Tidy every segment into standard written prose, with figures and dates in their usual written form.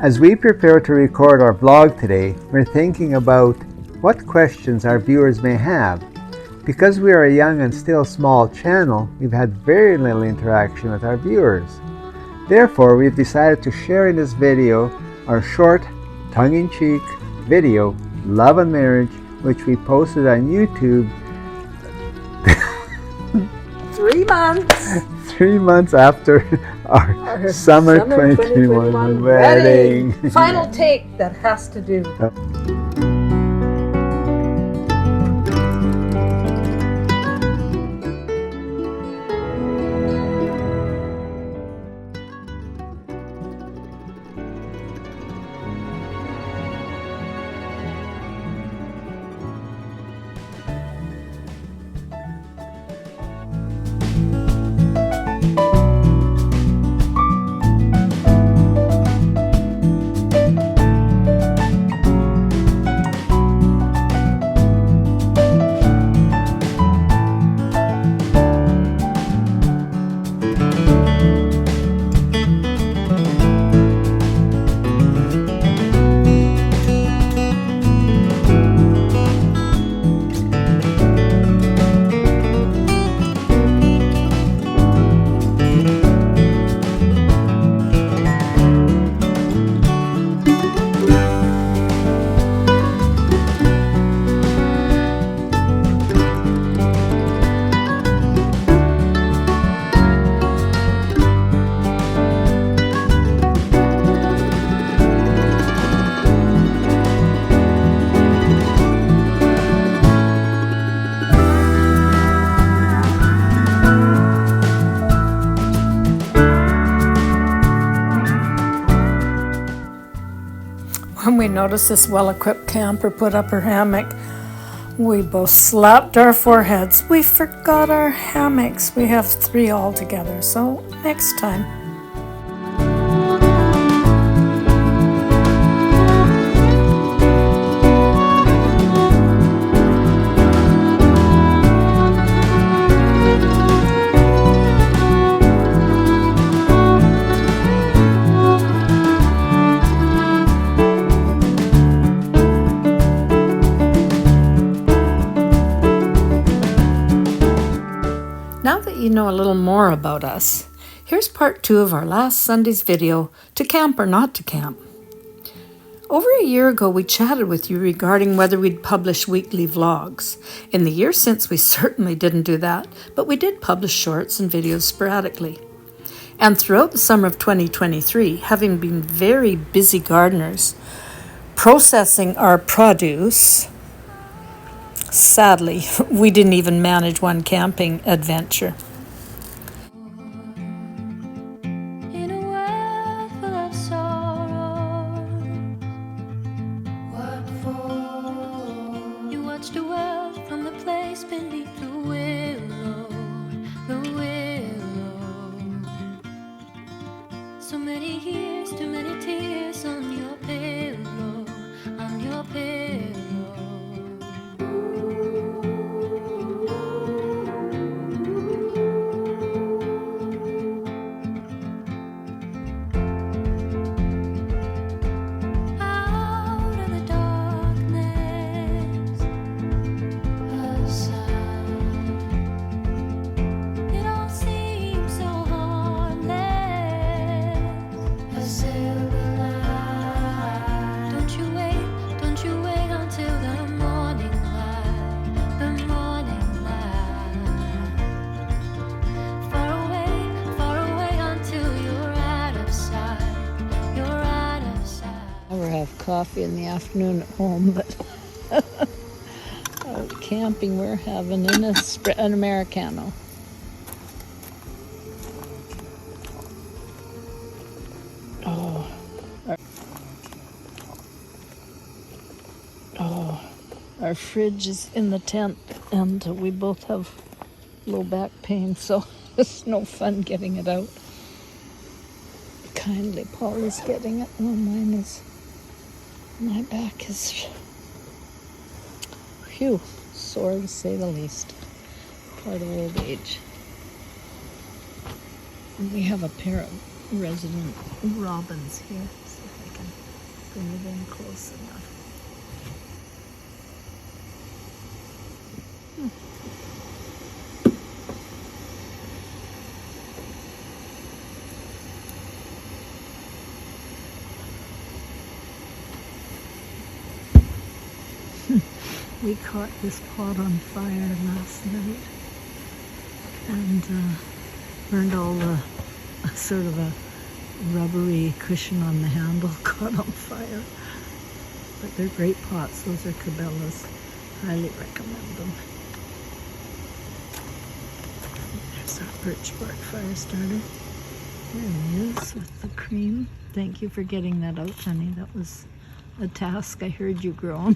As we prepare to record our vlog today, we're thinking about what questions our viewers may have. Because we are a young and still small channel, we've had very little interaction with our viewers. Therefore, we've decided to share in this video our short, tongue-in-cheek video, Love and Marriage, which we posted on YouTube 3 months. 3 months after our summer 2021 wedding. Final take that has to do. When we noticed this well-equipped camper put up her hammock, we both slapped our foreheads. We forgot our hammocks. We have 3 altogether, so next time. Now that you know a little more about us, here's part 2 of our last Sunday's video, To Camp or Not to Camp. Over a year ago, we chatted with you regarding whether we'd publish weekly vlogs. In the year since, we certainly didn't do that, but we did publish shorts and videos sporadically. And throughout the summer of 2023, having been very busy gardeners, processing our produce, sadly, we didn't even manage one camping adventure. In a world full of sorrow, what for? You watch the world from the place beneath the willow, the willow. So many years, too many tears on your pillow, on your pillow. Have coffee in the afternoon at home, but out camping we're having an Americano. Our fridge is in the tent, and we both have low back pain, so it's no fun getting it out. Kindly, Polly's getting it. Oh, my back is, sore to say the least. Part of old age. And we have a pair of resident robins here. See if I can Bring it in close enough. We caught this pot on fire last night and burned all the sort of a rubbery cushion on the handle caught on fire. But they're great pots. Those are Cabela's. Highly recommend them. There's our birch bark fire starter. There he is with the cream. Thank you for getting that out, honey. That was a task. I heard you groan.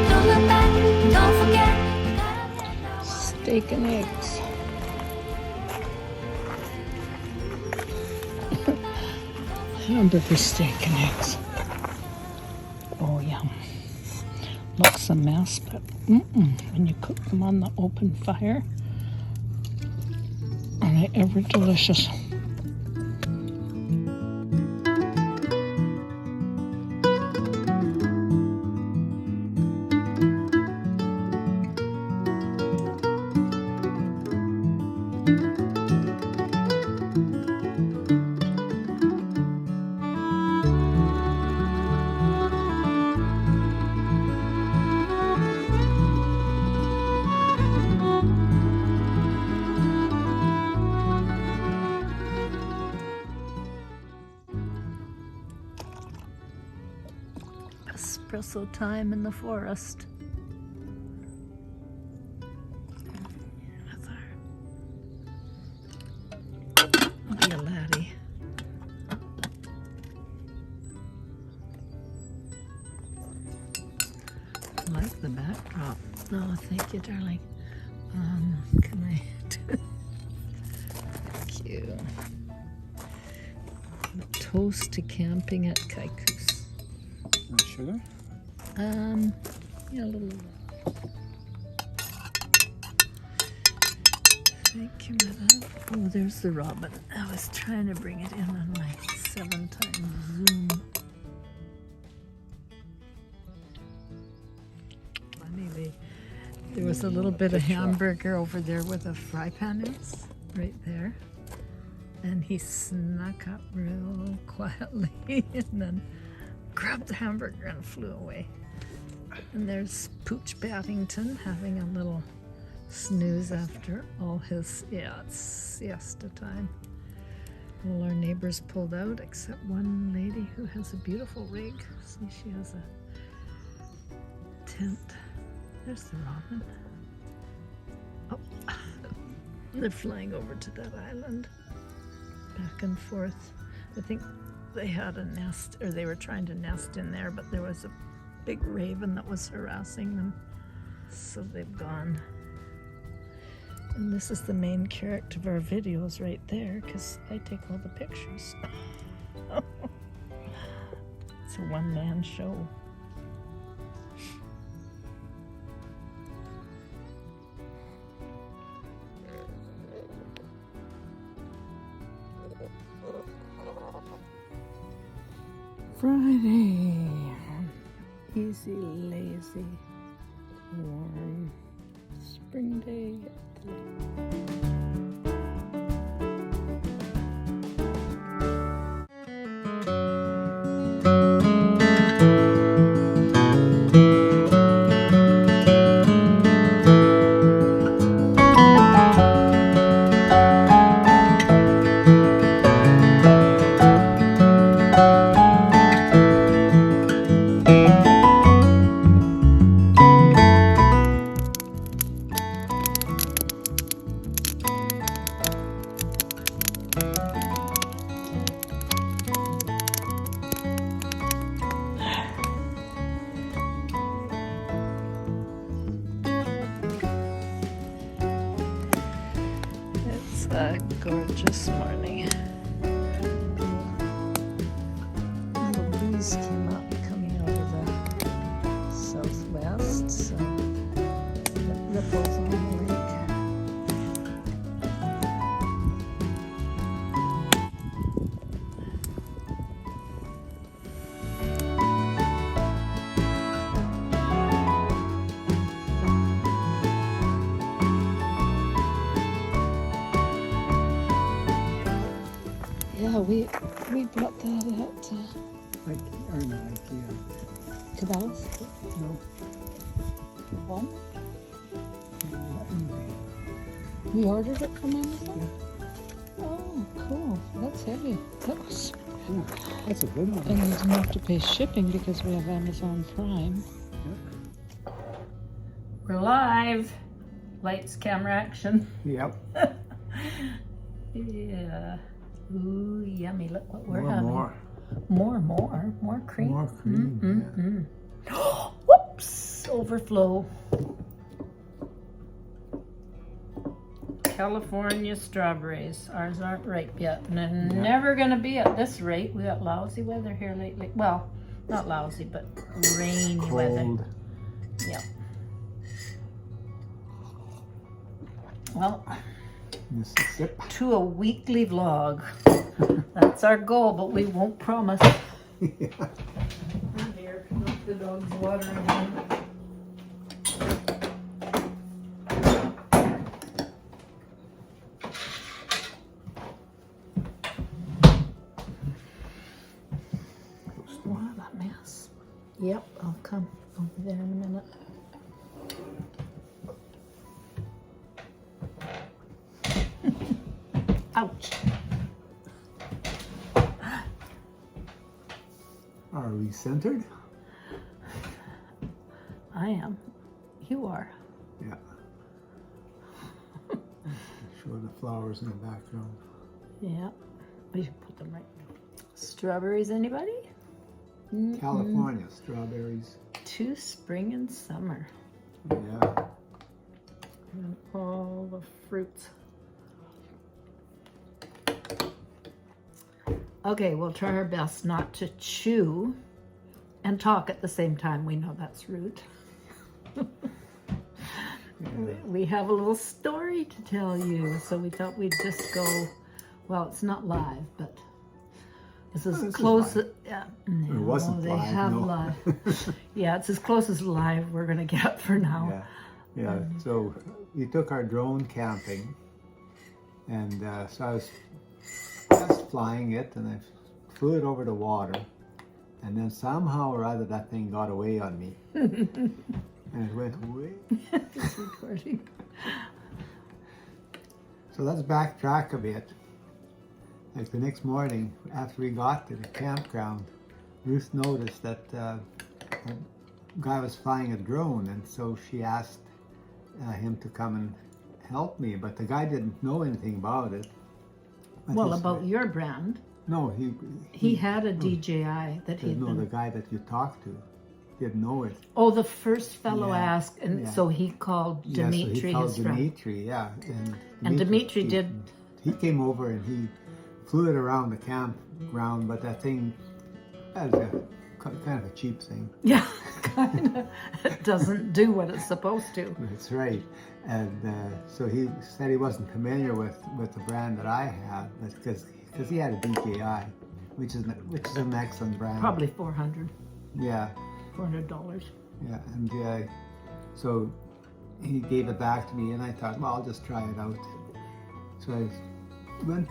Don't look back, don't forget. Steak and eggs. Hamburger steak and eggs. Oh, yum. Looks a mess, but when you cook them on the open fire, are they ever delicious? Espresso time in the forest. Be a laddie. I like the backdrop. Oh, thank you, darling. Can I do? Thank you. Toast to camping at Kaikous. Sugar? Yeah, a little. Thank you, madam. Oh, there's the robin. I was trying to bring it in on my 7x zoom. Funny, there was a little bit of hamburger over there where the fry pan is, right there. And he snuck up real quietly and then grabbed the hamburger and flew away. And there's Pooch Battington having a little snooze after all his, it's siesta time. All our neighbors pulled out except one lady who has a beautiful rig. See, she has a tent. There's the robin. Oh, they're flying over to that island. Back and forth. I think they had a nest, or they were trying to nest in there, but there was a big raven that was harassing them, so they've gone. And this is the main character of our videos right there, because I take all the pictures. It's a one-man show. Friday. Easy, lazy, warm spring day at the a gorgeous morning. A little breeze came up coming out of the southwest, so it ripples on the lake. we bought that at Like, or not IKEA. Cabela's. No. Home. eBay. We ordered it from Amazon. Oh, cool. That's heavy. That's. Ooh, that's a good one. And we didn't have to pay shipping because we have Amazon Prime. Yep. We're live. Lights, camera, action. Yep. Yeah. Ooh, yummy. Look what we're More, having. More cream. More cream. Whoops! Overflow. California strawberries. Ours aren't ripe yet. And they're never gonna be at this rate. We got lousy weather here lately. Well, not lousy, but rainy weather. Cold. Yeah. Well, Mississippi. to a weekly vlog. That's our goal, but we won't promise. Yeah. Here, look, the dog's watering in. What a mess. Yep, I'll come over there in a minute. Ouch. Are we centered? I am. You are. Yeah. Show the flowers in the background. Yeah. We should put them right. Strawberries, anybody? California strawberries. To spring and summer. Yeah. And all the fruits. Okay, we'll try our best not to chew and talk at the same time. We know that's rude. We have a little story to tell you, so we thought we'd just go, well, it's not live, but it's as close as, It wasn't they live, have no. live. Yeah, it's as close as live we're gonna get for now. Yeah. So we took our drone camping, and so I was just flying it, and I flew it over the water, and then somehow or other that thing got away on me, and it went away. It's recording. So let's backtrack a bit. Like the next morning, after we got to the campground, Ruth noticed that a guy was flying a drone, and so she asked him to come and help me, but the guy didn't know anything about it. But Well, he about said- your brand, No, he had a DJI that he'd no, the been. guy that you talked to didn't know it. Oh, the first fellow Yeah, asked, and yeah. so he called Yeah, so Dimitri, he called his friend. Dimitri, yeah. And Dimitri did. He came over and he flew it around the campground, but that thing, that was kind of a cheap thing. Yeah, kind of. It doesn't do what it's supposed to. That's right. And so he said he wasn't familiar with the brand that I had, because he had a DJI, which is an excellent brand. Probably $400. Yeah, $400. yeah. And so he gave it back to me, and I thought, well, I'll just try it out. So I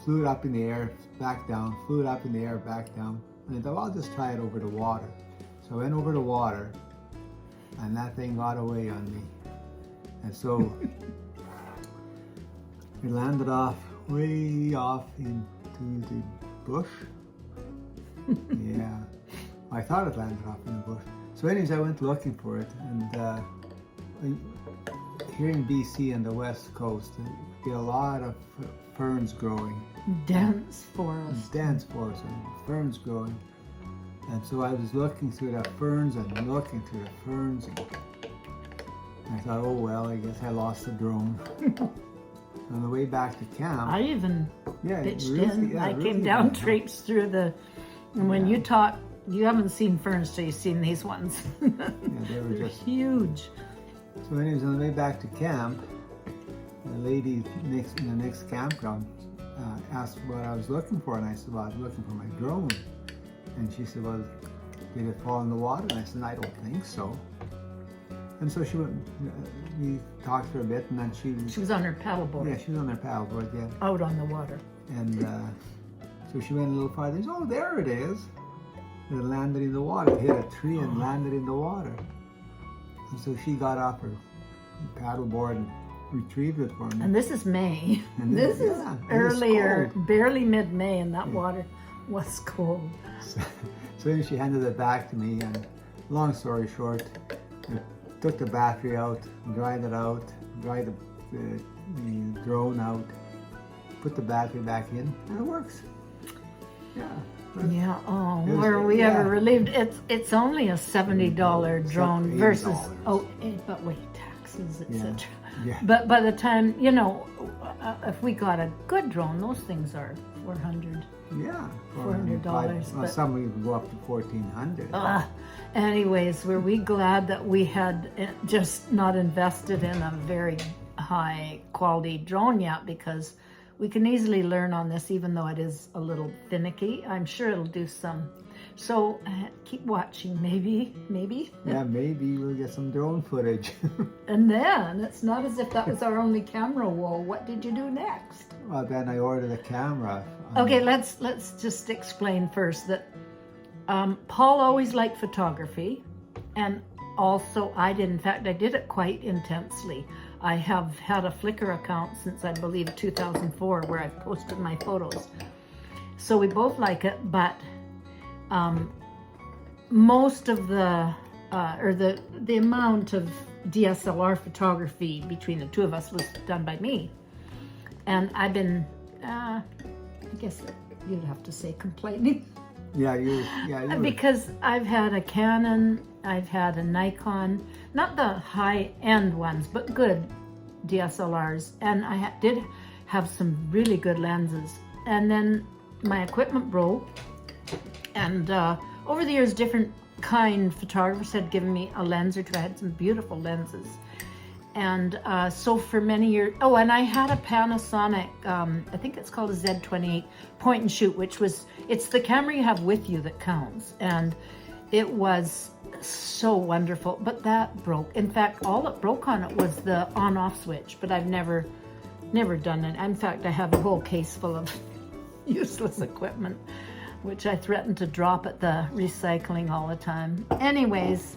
flew it up in the air, back down, flew it up in the air, back down. And I thought, well, I'll just try it over the water. So I went over the water, and that thing got away on me. And so it landed way off into the bush. Yeah, I thought it landed off in the bush. So anyways, I went looking for it, and here in BC and the west coast, you get a lot of ferns growing. Dense forest. Dense forest and ferns growing. And so I was looking through the ferns and looking through the ferns, and I thought, oh well, I guess I lost the drone. On the way back to camp, I even yeah, pitched Ruthie- in. yeah, I Ruthie came down, went. traipsed through the. And when you talk, you haven't seen ferns till you've seen these ones. Yeah, they were They're just. huge. So anyways, on the way back to camp, the lady in the next campground asked what I was looking for, and I said, well, I was looking for my drone. And she said, well, did it fall in the water? And I said, I don't think so. And so she went, we talked for a bit, and then She was on her paddleboard. yeah, she was on her paddleboard, yeah. Out on the water. And so So she went a little farther. Oh, there it is. It landed in the water. It hit a tree and landed in the water. And so she got off her paddleboard and retrieved it for me. And this is May. And This is earlier, cold. barely mid-May, and that water was cold. So then she handed it back to me, and long story short, I took the battery out, dried it out, dried the drone out, put the battery back in, and it works. Yeah. Yeah. Oh, It was- were we yeah. ever relieved? It's only a $70 drone $80. versus but wait, taxes, etc. Yeah. But by the time if we got a good drone, those things are $400. Yeah. $400, Well, but- some even go up to $1,400. Anyways, were we glad that we had just not invested in a very high quality drone yet, because we can easily learn on this, even though it is a little finicky. I'm sure it'll do some. So keep watching, maybe. Yeah, maybe we'll get some drone footage. And then it's not as if that was our only camera. Whoa, what did you do next? Well, then I ordered a camera. Okay, let's just explain first that Paul always liked photography, and also I did. In fact, I did it quite intensely. I have had a Flickr account since I believe 2004 where I've posted my photos. So we both like it, but most of the amount of DSLR photography between the two of us was done by me. And I've been, I guess you'd have to say complaining. Yeah, you. Because I've had a Canon, I've had a Nikon, not the high-end ones, but good DSLRs, and I did have some really good lenses. And then my equipment broke, and over the years, different kind photographers had given me a lens or two. I had some beautiful lenses. And so for many years, and I had a Panasonic, I think it's called a Z28 point and shoot, it's the camera you have with you that counts. And it was so wonderful, but that broke. In fact, all that broke on it was the on-off switch, but I've never done it. In fact, I have a whole case full of useless equipment, which I threaten to drop at the recycling all the time. Anyways,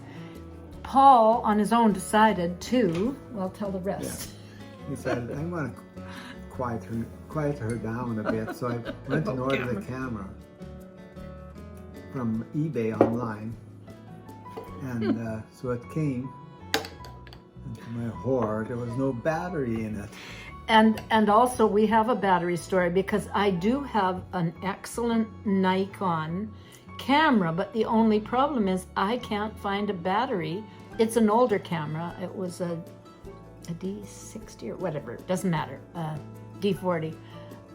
Paul, on his own, decided to, well, tell the rest. Yeah. He said, I want to quiet her down a bit, so I went and ordered a camera from eBay online, and so it came, and to my horror, there was no battery in it. And also we have a battery story, because I do have an excellent Nikon camera, but the only problem is I can't find a battery. It's an older camera. It was a D60 or whatever, it doesn't matter, D40.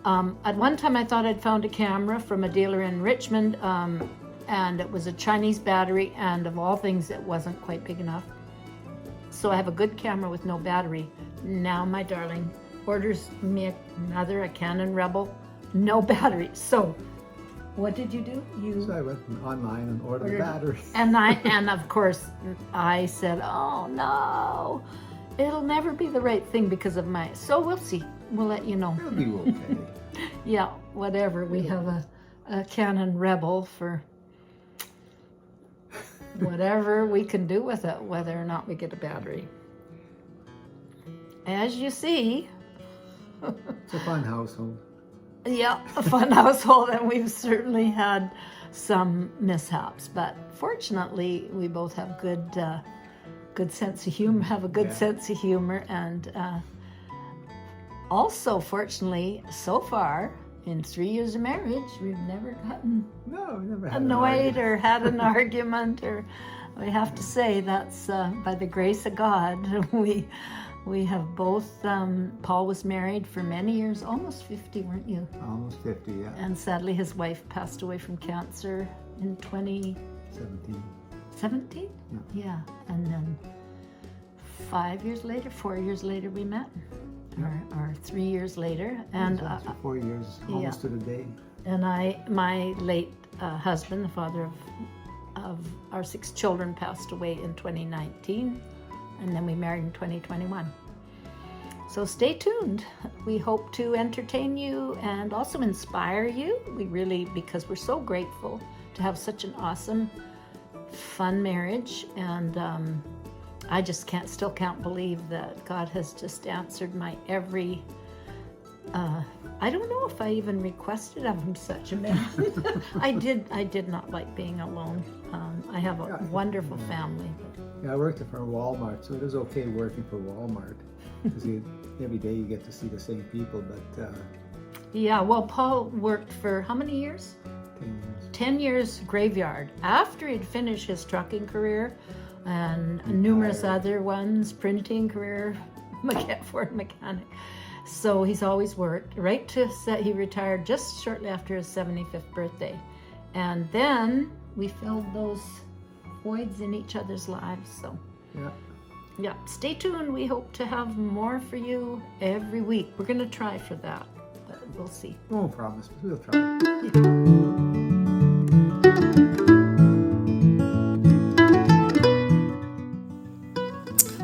At one time I thought I'd found a camera from a dealer in Richmond, and it was a Chinese battery, and of all things it wasn't quite big enough. So I have a good camera with no battery. Now my darling orders me a Canon Rebel, no battery. So what did you do? So I went online and ordered a battery. And of course I said, oh no, it'll never be the right thing because of so we'll see. We'll let you know. It'll be okay. Yeah, whatever. We have a Canon Rebel for whatever we can do with it, whether or not we get a battery. As you see, It's a fun household. yeah, a fun household, and we've certainly had some mishaps, but fortunately we both have good sense of humor, sense of humor, and also fortunately so far in 3 years of marriage we've never gotten annoyed or had an argument, or we have to say that's by the grace of God. We have both, Paul was married for many years, almost 50, weren't you? Almost 50, yeah. And sadly his wife passed away from cancer in 2017. 17. Yeah. And then 4 years later we met, or 3 years later. And 4 years, almost to the day. And my late husband, the father of our 6 children, passed away in 2019. And then we married in 2021. So stay tuned. We hope to entertain you and also inspire you. We really, because we're so grateful to have such an awesome, fun marriage. And I just still can't believe that God has just answered my every, I don't know if I even requested of him such a man. I did not like being alone. I have a wonderful family. Yeah, I worked for Walmart, so it was okay working for Walmart. Because every day you get to see the same people, but... Yeah, well, Paul worked for how many years? 10 years. 10 years graveyard. After he'd finished his trucking career and numerous other ones, printing career, Ford mechanic. So he's always worked, right to he retired just shortly after his 75th birthday. And then we filled those voids in each other's lives, so. Yeah, stay tuned. We hope to have more for you every week. We're going to try for that, but we'll see. Won't promise, but we'll try.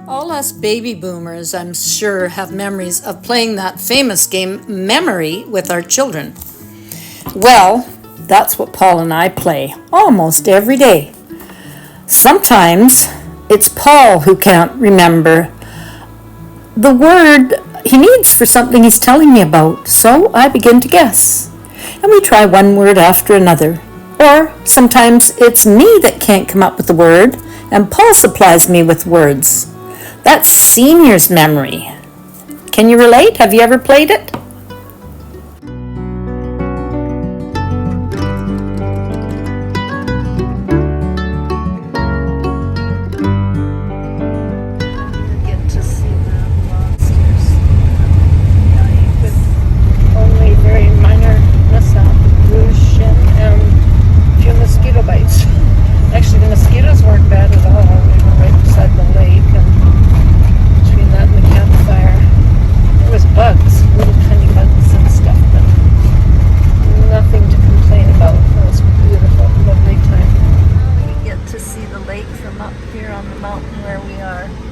All us baby boomers, I'm sure, have memories of playing that famous game, Memory, with our children. Well, that's what Paul and I play almost every day. Sometimes it's Paul who can't remember the word he needs for something he's telling me about, so I begin to guess. And we try one word after another. Or sometimes it's me that can't come up with the word, and Paul supplies me with words. That's senior's memory. Can you relate? Have you ever played it? Actually, the mosquitoes weren't bad at all. We were right beside the lake, and between that and the campfire, there was bugs, little tiny bugs and stuff, but nothing to complain about. It was beautiful, lovely time. Now we get to see the lake from up here on the mountain where we are.